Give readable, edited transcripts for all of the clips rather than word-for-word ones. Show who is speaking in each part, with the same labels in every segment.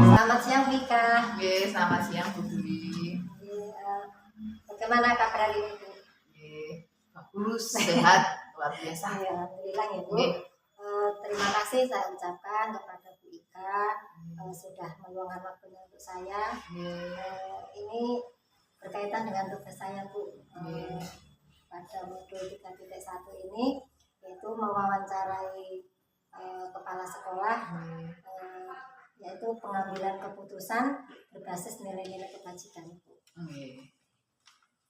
Speaker 1: Selamat siang Vika.
Speaker 2: Oke, selamat siang Bu Dwi.
Speaker 1: Bagaimana kabar hari ini Bu?
Speaker 2: Oke, bagus, sehat, luar biasa.
Speaker 1: Ya, alhamdulillah ya Bu.
Speaker 2: Oke.
Speaker 1: Terima kasih saya ucapkan kepada Bu Ika sudah meluangkan waktunya untuk saya. Ini berkaitan dengan tugas saya Bu. Pada modul 3.1 ini yaitu mewawancarai kepala sekolah, yaitu pengambilan keputusan berbasis nilai-nilai kebajikan Bu.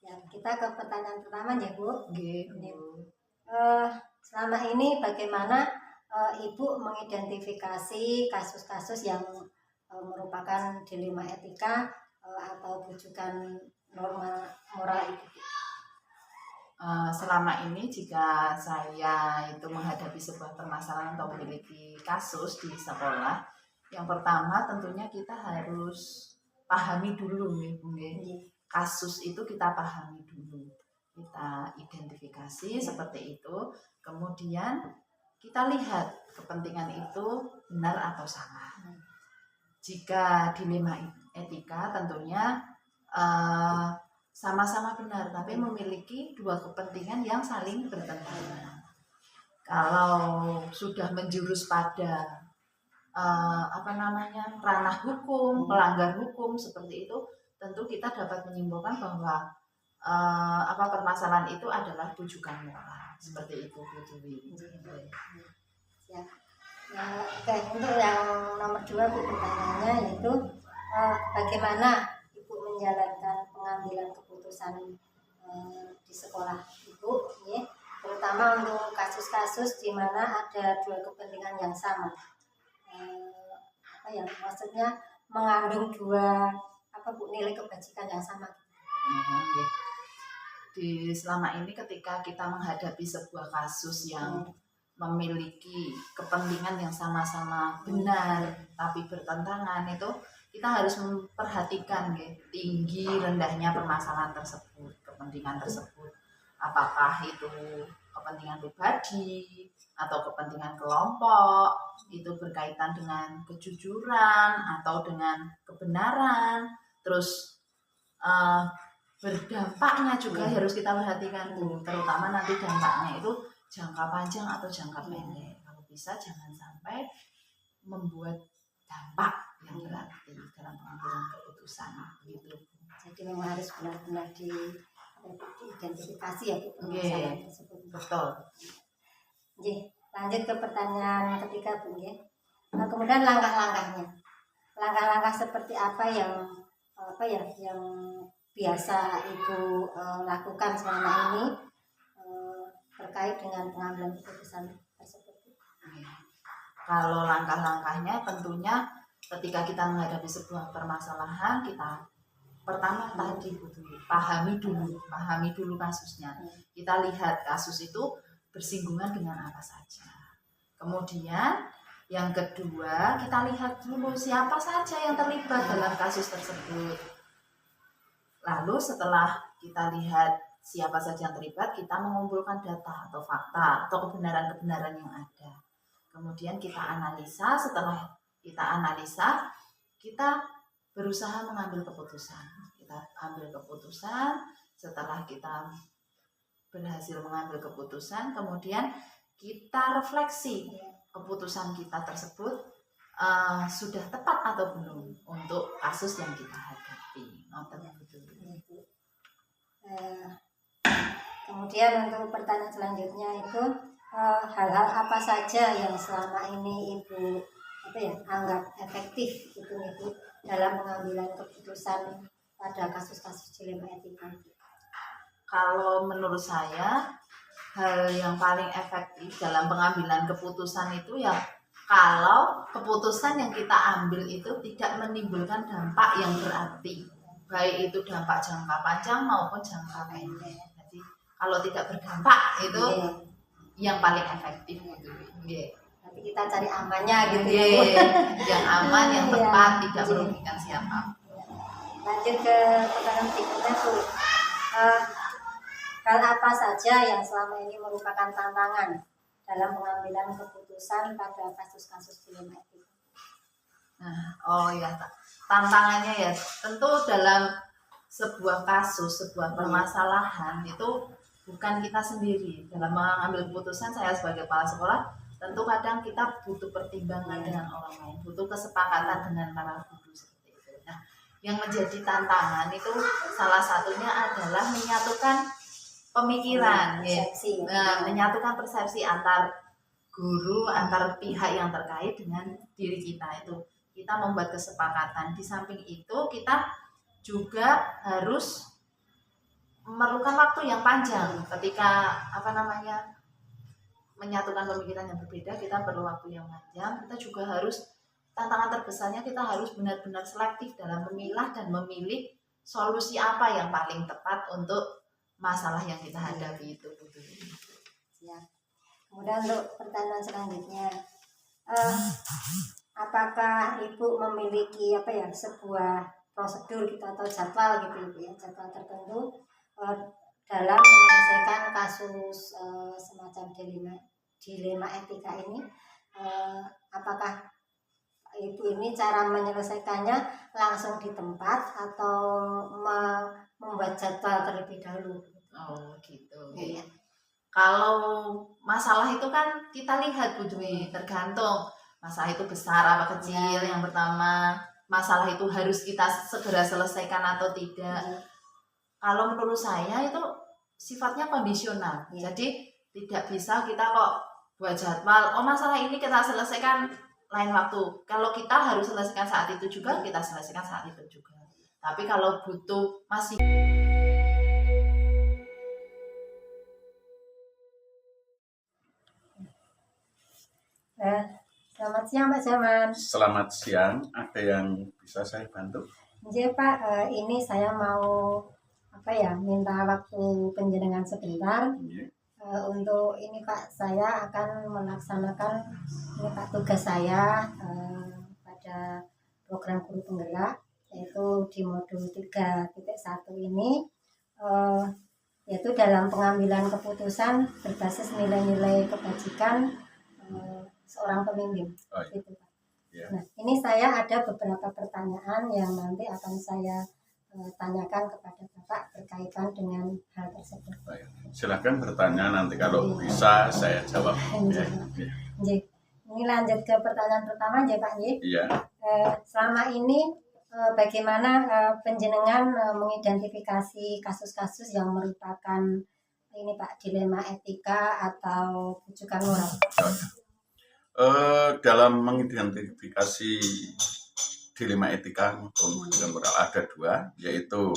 Speaker 1: Ya, kita ke pertanyaan pertama ya Bu. Selama ini bagaimana Ibu mengidentifikasi kasus-kasus yang merupakan dilema etika atau bujukan norma moral Ibu?
Speaker 2: Selama ini jika saya itu menghadapi sebuah permasalahan atau memiliki kasus di sekolah, yang pertama tentunya kita harus pahami dulu nih Bu. Kasus itu kita pahami dulu, kita identifikasi seperti itu, kemudian kita lihat kepentingan itu benar atau salah. Jika dilema etika tentunya sama-sama benar, tapi memiliki dua kepentingan yang saling bertentangan. Kalau sudah menjurus pada ranah hukum, pelanggar hukum seperti itu, tentu kita dapat menyimpulkan bahwa permasalahan itu adalah bujukan moral, seperti itu Bu Dwi.
Speaker 1: Ya. Oke, untuk yang nomor 2 Bu, pertanyaannya yaitu bagaimana Ibu menjalankan pengambilan keputusan di sekolah Ibu, ya, terutama untuk kasus-kasus di mana ada dua kepentingan yang sama. Maksudnya mengandung dua nilai kebajikan yang sama.
Speaker 2: Selama ini ketika kita menghadapi sebuah kasus yang memiliki kepentingan yang sama-sama benar tapi bertentangan, itu kita harus memperhatikan tinggi rendahnya permasalahan tersebut, kepentingan tersebut, apakah itu kepentingan pribadi atau kepentingan kelompok, itu berkaitan dengan kejujuran atau dengan kebenaran, terus berdampaknya juga harus kita perhatikan Bu, terutama nanti dampaknya itu jangka panjang atau jangka pendek. Kalau bisa jangan sampai membuat dampak yang berarti dalam pengambilan keputusan gitu.
Speaker 1: Jadi memang harus benar-benar diidentifikasi ya Bu, permasalahan tersebut.
Speaker 2: Betul.
Speaker 1: Lanjut ke pertanyaan ketiga Bu. Kemudian langkah-langkahnya. Langkah-langkah seperti apa yang biasa Ibu lakukan selama ini terkait dengan pengambilan keputusan tersebut?
Speaker 2: Kalau langkah-langkahnya tentunya ketika kita menghadapi sebuah permasalahan, kita pertama tadi pahami dulu kasusnya. Kita lihat kasus itu bersinggungan dengan apa saja. Kemudian yang kedua, kita lihat dulu siapa saja yang terlibat dalam kasus tersebut. Lalu setelah kita lihat siapa saja yang terlibat, kita mengumpulkan data atau fakta atau kebenaran-kebenaran yang ada. Kemudian kita analisa, setelah kita analisa, kita berusaha mengambil keputusan. Kita ambil keputusan, setelah kita berhasil mengambil keputusan, kemudian kita refleksi keputusan kita tersebut sudah tepat atau belum untuk kasus yang kita hadapi.
Speaker 1: Kemudian untuk pertanyaan selanjutnya itu hal-hal apa saja yang selama ini Ibu anggap efektif itu Ibu dalam pengambilan keputusan pada kasus-kasus dilema etika?
Speaker 2: Kalau menurut saya hal yang paling efektif dalam pengambilan keputusan itu ya kalau keputusan yang kita ambil itu tidak menimbulkan dampak yang berarti, baik itu dampak jangka panjang maupun jangka pendek. Jadi kalau tidak berdampak itu yang paling efektif gitu.
Speaker 1: Nanti kita cari amannya gitu
Speaker 2: yang aman, yang tepat, tidak merugikan siapa.
Speaker 1: Lanjut ke pertanyaan berikutnya Bu. Hal apa saja yang selama ini merupakan tantangan dalam pengambilan keputusan pada kasus-kasus dilema etika?
Speaker 2: Nah, oh ya, tantangannya ya tentu dalam sebuah kasus, sebuah permasalahan itu bukan kita sendiri dalam mengambil keputusan. Saya sebagai kepala sekolah tentu kadang kita butuh pertimbangan dengan orang lain, butuh kesepakatan dengan para guru seperti itu. Nah, yang menjadi tantangan itu salah satunya adalah menyatukan pemikiran, ya.
Speaker 1: Persepsi.
Speaker 2: Nah, menyatukan persepsi antar guru, antar pihak yang terkait dengan diri kita itu. Kita membuat kesepakatan. Di samping itu kita juga harus memerlukan waktu yang panjang ketika menyatukan pemikiran yang berbeda. Kita perlu waktu yang panjang. Kita juga harus, tantangan terbesarnya kita harus benar-benar selektif dalam memilah dan memilih solusi apa yang paling tepat untuk masalah yang kita hadapi itu.
Speaker 1: Ya. Kemudian untuk pertanyaan selanjutnya, apakah Ibu memiliki sebuah prosedur gitu atau jadwal gitu Ibu ya, jadwal tertentu dalam menyelesaikan kasus semacam dilema etika ini? Apakah Ibu ini cara menyelesaikannya langsung di tempat atau membuat jadwal terlebih dahulu?
Speaker 2: Oh gitu.
Speaker 1: Ya.
Speaker 2: Kalau masalah itu kan kita lihat Bu Dwi, tergantung masalah itu besar apa kecil. Yang pertama, masalah itu harus kita segera selesaikan atau tidak. Kalau menurut saya itu sifatnya kondisional. Jadi tidak bisa kita kok buat jadwal, oh masalah ini kita selesaikan lain waktu. Kalau kita harus selesaikan saat itu juga, kita selesaikan saat itu juga. Tapi kalau butuh masih
Speaker 1: Selamat siang Pak Zaman.
Speaker 3: Selamat siang, ada yang bisa saya bantu?
Speaker 1: Iya Pak, ini saya mau minta waktu penjenengan sebentar. Untuk ini Pak, saya akan melaksanakan ini Pak tugas saya pada program guru penggerak, yaitu di modul 3.1 ini, yaitu dalam pengambilan keputusan berbasis nilai-nilai kebajikan seorang pemimpin.
Speaker 3: Oh, iya.
Speaker 1: Gitu Pak.
Speaker 3: Ya.
Speaker 1: Nah, ini saya ada beberapa pertanyaan yang nanti akan saya tanyakan kepada Bapak berkaitan dengan hal tersebut.
Speaker 3: Baik. Silakan bertanya, nanti kalau bisa saya jawab. Ya.
Speaker 1: Ini lanjut ke pertanyaan pertama ya Pak.
Speaker 3: Iya.
Speaker 1: Selama ini bagaimana penjenengan mengidentifikasi kasus-kasus yang merupakan ini Pak dilema etika atau rujukan moral?
Speaker 3: Dalam mengidentifikasi dilema etika maupun rujukan moral ada dua, yaitu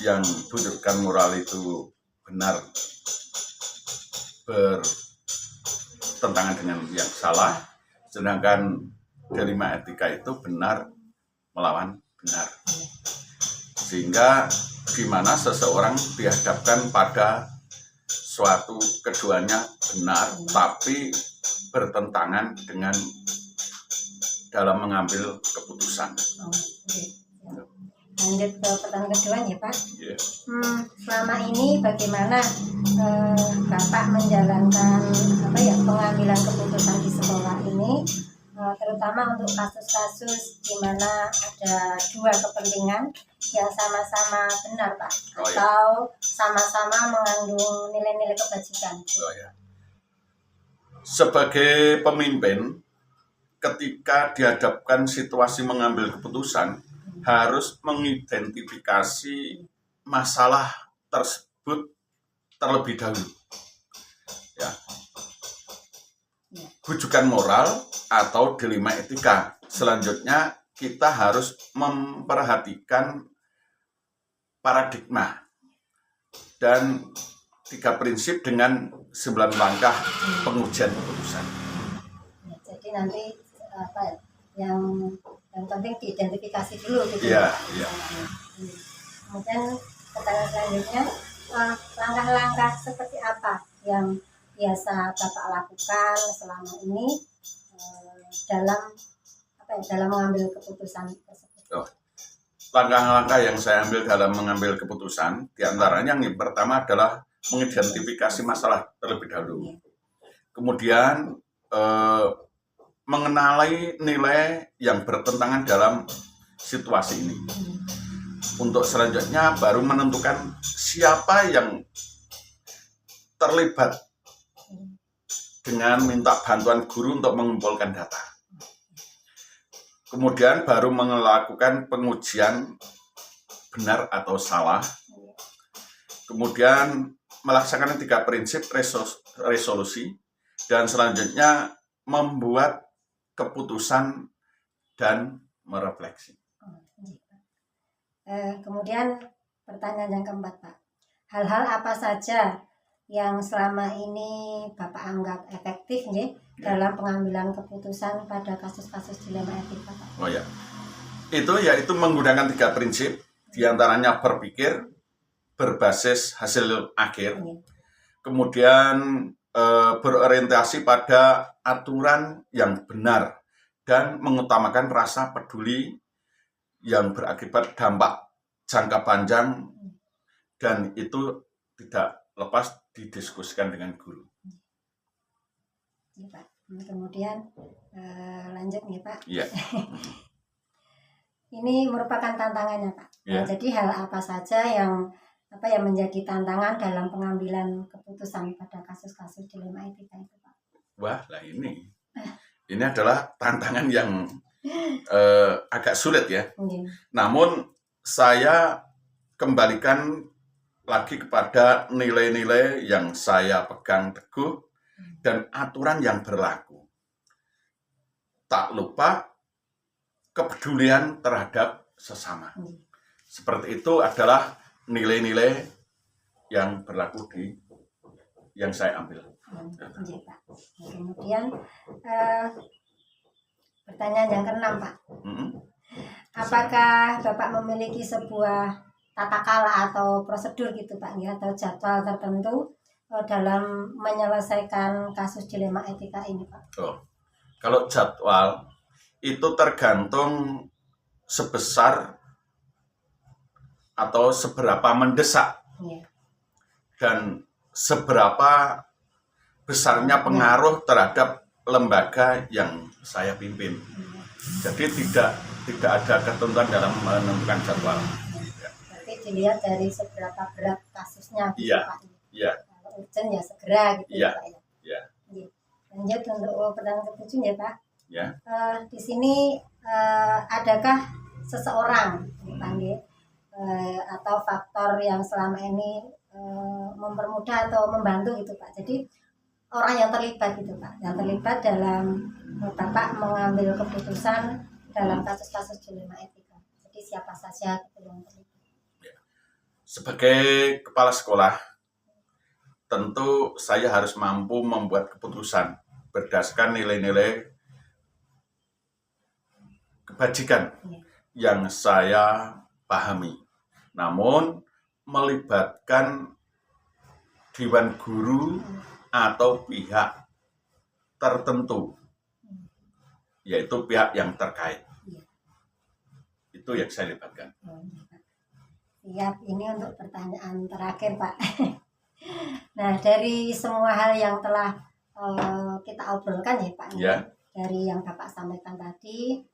Speaker 3: yang rujukan moral itu benar bertentangan dengan yang salah, sedangkan dilema etika itu benar melawan benar. Sehingga di mana seseorang dihadapkan pada suatu keduanya benar, tapi bertentangan dengan dalam mengambil keputusan.
Speaker 1: Lanjut ke pertanyaan kedua ya Pak.
Speaker 3: Yeah.
Speaker 1: Selama ini bagaimana Bapak menjalankan pengambilan keputusan di sekolah ini, terutama untuk kasus-kasus di mana ada dua kepentingan yang sama-sama benar Pak, atau sama-sama mengandung nilai-nilai kebajikan.
Speaker 3: Sebagai pemimpin, ketika dihadapkan situasi mengambil keputusan, harus mengidentifikasi masalah tersebut terlebih dahulu. Ya. Rujukan moral atau dilema etika. Selanjutnya kita harus memperhatikan paradigma dan 3 prinsip dengan 9 langkah pengujian keputusan.
Speaker 1: Ya, jadi nanti yang penting diidentifikasi dulu gitu.
Speaker 3: Iya.
Speaker 1: Kemudian pertanyaan selanjutnya, langkah-langkah seperti apa yang biasa Bapak lakukan selama ini dalam mengambil keputusan tersebut?
Speaker 3: Langkah-langkah yang saya ambil dalam mengambil keputusan, diantaranya yang pertama adalah mengidentifikasi masalah terlebih dahulu. Kemudian mengenali nilai yang bertentangan dalam situasi ini. Untuk selanjutnya baru menentukan siapa yang terlibat dengan minta bantuan guru untuk mengumpulkan data. Kemudian baru melakukan pengujian benar atau salah. Kemudian melaksanakan 3 prinsip resolusi dan selanjutnya membuat keputusan dan merefleksi.
Speaker 1: Kemudian pertanyaan yang keempat, Pak. Hal-hal apa saja yang selama ini Bapak anggap efektif dalam pengambilan keputusan pada kasus-kasus dilema etika, Pak?
Speaker 3: Oh ya, yaitu menggunakan 3 prinsip, diantaranya berpikir berbasis hasil akhir, kemudian berorientasi pada aturan yang benar dan mengutamakan rasa peduli yang berakibat dampak jangka panjang, dan itu tidak lepas didiskusikan dengan guru.
Speaker 1: Ya, Pak. Kemudian lanjut nih, Pak.
Speaker 3: Iya.
Speaker 1: Ini merupakan tantangannya, Pak.
Speaker 3: Ya.
Speaker 1: Nah, jadi hal apa saja yang menjadi tantangan dalam pengambilan keputusan pada kasus-kasus dilema etika itu, Pak?
Speaker 3: Wah, lah ini adalah tantangan yang agak sulit ya. Namun saya kembalikan lagi kepada nilai-nilai yang saya pegang teguh dan aturan yang berlaku. Tak lupa kepedulian terhadap sesama. Seperti itu adalah nilai-nilai yang berlaku yang saya ambil.
Speaker 1: Pak. Kemudian pertanyaan yang ke-6, Pak. Apakah Bapak memiliki sebuah tata cara atau prosedur gitu, Pak, atau jadwal tertentu dalam menyelesaikan kasus dilema etika ini, Pak?
Speaker 3: Oh, kalau jadwal itu tergantung sebesar atau seberapa mendesak dan seberapa besarnya pengaruh terhadap lembaga yang saya pimpin. Jadi tidak ada ketentuan dalam menentukan jadwal.
Speaker 1: Berarti dilihat dari seberapa berat kasusnya, gitu,
Speaker 3: Iya.
Speaker 1: Pak.
Speaker 3: Iya.
Speaker 1: Kalau urgent ya segera gitu,
Speaker 3: Iya.
Speaker 1: Pak.
Speaker 3: Iya.
Speaker 1: Lanjut untuk pertanyaan ke-7 ya, Pak.
Speaker 3: Ya.
Speaker 1: Di sini adakah seseorang atau faktor yang selama ini mempermudah atau membantu gitu, Pak? Jadi orang yang terlibat gitu, Pak, yang terlibat dalam Bapak mengambil keputusan dalam kasus-kasus dilema etika. Jadi siapa saja gitu yang terlibat?
Speaker 3: Sebagai kepala sekolah, tentu saya harus mampu membuat keputusan berdasarkan nilai-nilai kebajikan yang saya pahami. Namun melibatkan dewan guru atau pihak tertentu, yaitu pihak yang terkait. Itu yang saya libatkan.
Speaker 1: Siap, ini untuk pertanyaan terakhir, Pak. Nah, dari semua hal yang telah kita obrolkan ya, Pak,
Speaker 3: Ya.
Speaker 1: dari yang Bapak sampaikan tadi,